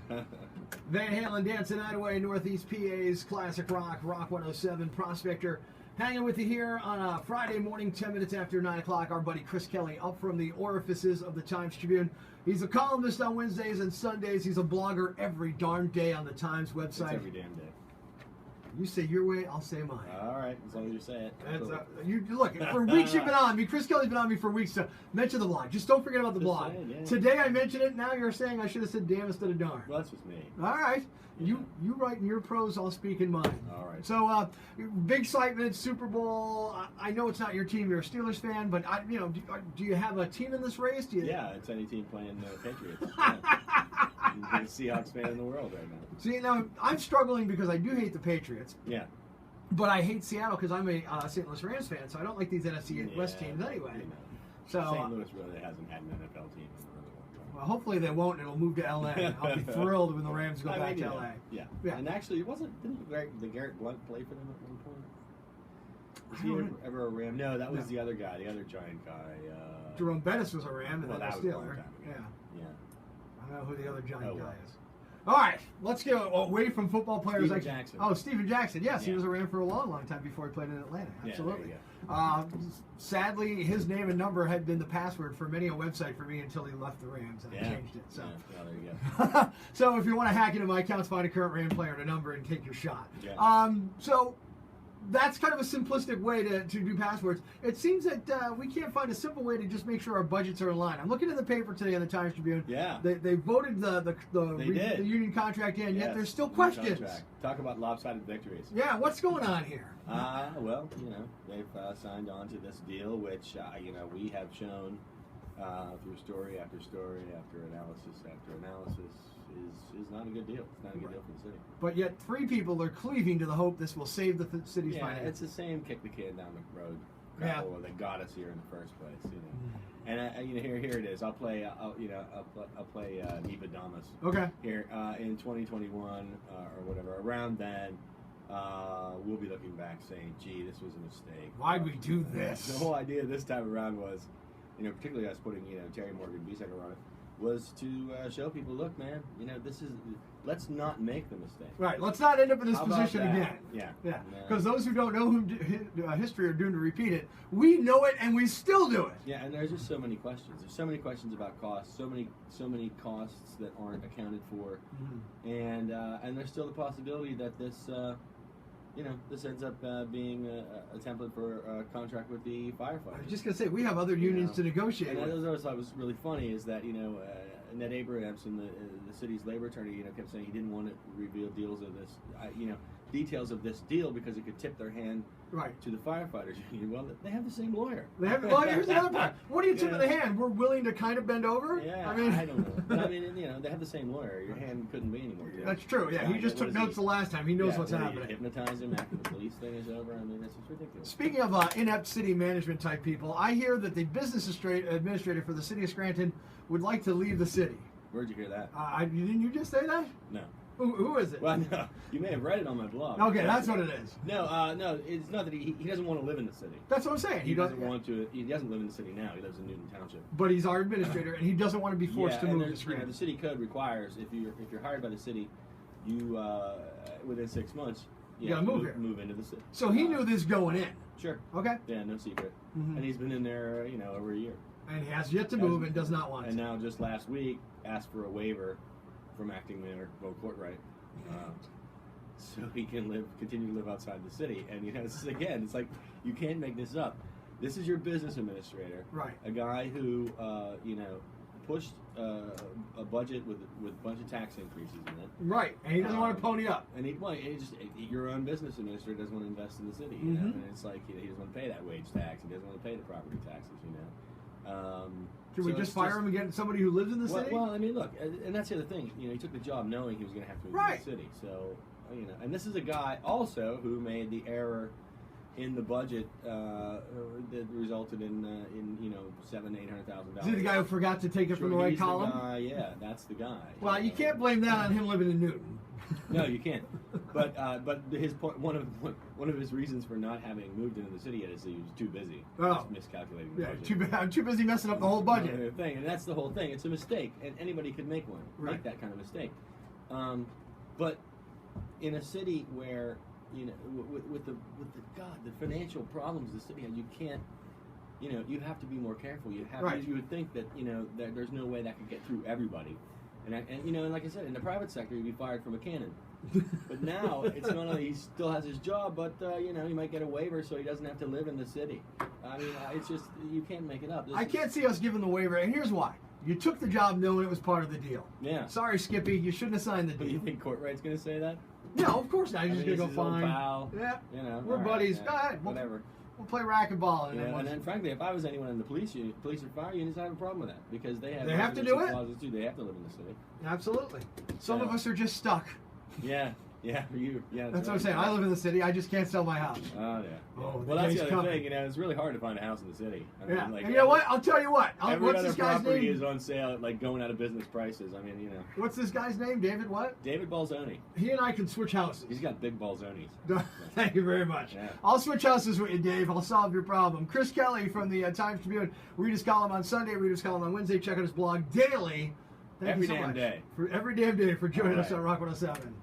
go. Van Halen dancing Hideaway, Northeast PA's Classic Rock, Rock 107, Prospector. Hanging with you here on a Friday morning, 10 minutes after 9 o'clock. Our buddy Chris Kelly up from the orifices of the Times Tribune. He's a columnist on Wednesdays and Sundays. He's a blogger every darn day on the Times website. It's every damn day. You say your way, I'll say mine. All right, as long as you say it. You look, for weeks you've been on me. Chris Kelly's been on me for weeks to mention the blog. Just don't forget about the blog. Saying, yeah. Today I mentioned it. Now you're saying I should have said damn instead of darn. Well, that's just me. All right. Yeah. You write in your prose, I'll speak in mine. All right. So, big excitement, Super Bowl. I know it's not your team. You're a Steelers fan, but do you have a team in this race? Yeah, it's any team playing the Patriots. Yeah. You're the Seahawks fan in the world right now. See, now I'm struggling because I do hate the Patriots. Yeah. But I hate Seattle because I'm a St. Louis Rams fan, so I don't like these NFC West teams anyway. You know. So St. Louis really hasn't had an NFL team in a really long time. Well, hopefully they won't, and it'll move to LA. I'll be thrilled when the Rams go back to LA. Yeah. Yeah. And actually, didn't the Garrett Blunt play for them at one point? Was he ever a Ram? No, that was the other guy, the other giant guy. Jerome Bettis was a Ram, and then a that was a long Steeler. time ago. Yeah. I don't know who the other giant guy is. All right, let's go away from football players. Steven Jackson. Oh, Steven Jackson. Yes, he Yeah. was a Ram for a long, long time before he played in Atlanta. Absolutely. Yeah, Sadly, his name and number had been the password for many a website for me until he left the Rams, and I changed it. So, there you go. So if you want to hack into my accounts, find a current Ram player and a number, and take your shot. Yeah. So that's kind of a simplistic way to do passwords. It seems that we can't find a simple way to just make sure our budgets are in line. I'm looking at the paper today on the Times Tribune. Yeah. They voted the union contract in, yet there's still questions. Talk about lopsided victories. Yeah, what's going on here? Well, they've signed on to this deal, which, we have shown through story after story after analysis is not a good deal. It's not a good deal for the city. But yet 3 people are cleaving to the hope this will save the city's finances. It's the same kick the can down the road that got us here in the first place. And here it is. I'll play Nicodemus. Okay. Here in 2021 or whatever. Around then, we'll be looking back saying, "Gee, this was a mistake. Why'd we do this?" The whole idea this time around was, particularly us putting Terry Morgan Biesecker on it, was to show people, look, man, let's not make the mistake. Right. Let's not end up in this How position about again. that? Yeah. Because those who don't know history are doomed to repeat it. We know it, and we still do it. Yeah, and there's just so many questions. There's so many questions about costs. So many costs that aren't accounted for, and there's still the possibility that this. This ends up being a template for a contract with the firefighters. I was just going to say, we have other unions to negotiate with. And what I thought was really funny is that, Ned Abrahamson, the city's labor attorney, kept saying he didn't want to reveal details of this deal because it could tip their hand to the firefighters union. Well, they have the same lawyer. Well, here's the other part. What do you tip of the hand? We're willing to kind of bend over? Yeah, I don't know. But they have the same lawyer. Your hand couldn't be anymore. That's true. Yeah, he just took notes the last time. He knows what's happening. Hypnotize him after the police thing is over. That's just ridiculous. Speaking of inept city management type people, I hear that the business administrator for the city of Scranton would like to leave the city. Where'd you hear that? Didn't you just say that? No. Who is it? Well, no, you may have read it on my blog. Okay, that's what it is. No, it's not that he doesn't want to live in the city. That's what I'm saying. He doesn't want to. He doesn't live in the city now. He lives in Newton Township. But he's our administrator, and he doesn't want to be forced to move to Scranton. The city code requires if you're hired by the city, you within 6 months you gotta move into the city. So he knew this going in. Sure. Okay. Yeah, no secret. And he's been in there, over a year. And he has yet to move and does not want to. And now, just last week, asked for a waiver from acting mayor Bo Courtwright. So he can continue to live outside the city. And this is, again, it's like you can't make this up. This is your business administrator, right? A guy who pushed a budget with a bunch of tax increases in it, right? And he doesn't want to pony up. And your own business administrator doesn't want to invest in the city, And it's like he doesn't want to pay that wage tax. He doesn't want to pay the property taxes, Should we just fire him and get somebody who lives in the city? Well, look, and that's the other thing. He took the job knowing he was going to have to move to the city. So, and this is a guy also who made the error in the budget that resulted in $700,000-800,000. Is he the guy who forgot to take it from the right column? Yeah, that's the guy. Well, you can't blame that on him living in Newton. No, you can't. But his point, one of his reasons for not having moved into the city yet is he was too busy. Miscalculating the budget. I'm too busy messing up the whole budget. And that's the whole thing. It's a mistake, and anybody could make one. Make that kind of mistake. But in a city where, you know, with the financial problems the city has, you can't, you know, you have to be more careful. You have Right. you would think that, you know, that there's no way that could get through everybody. And you know, and like I said, in the private sector, you'd be fired from a cannon. But now it's not only he still has his job, but you know, he might get a waiver so he doesn't have to live in the city. I mean, it's just, you can't make it up. I can't see us giving the waiver, and here's why. You took the job knowing it was part of the deal. Yeah. Sorry, Skippy, you shouldn't have signed the But deal. you think Courtright's going to say that? No, of course not. You're just he's going to go his old fine. pal. Yeah. You know, We're all right, buddies. yeah, Go ahead. Whatever. We'll play racquetball. Yeah, and then frankly, if I was anyone in the police or fire unions, I have a problem with that because they have to do it. clauses too. They have to live in the city. Absolutely. Some So- of us are just stuck. Yeah, for you. Yeah, That's what I'm saying. I live in the city. I just can't sell my house. Oh yeah. Oh, Well, that's day's the other coming. thing. You know, it's really hard to find a house in the city. I mean, Yeah. like, And you know what? I'll tell you what. Every What's other this guy's property name? is on sale at like going out of business prices. I mean, you know. What's this guy's name? David what? David Balzoni. He and I can switch houses. He's got big Balzonis. Thank you very much. Yeah. I'll switch houses with you, Dave. I'll solve your problem. Chris Kelly from the Times Tribune. Read his column on Sunday. Read his column on Wednesday. Check out his blog daily. Thank Every you so damn much day. For every damn day for joining All us right. on Rock 107.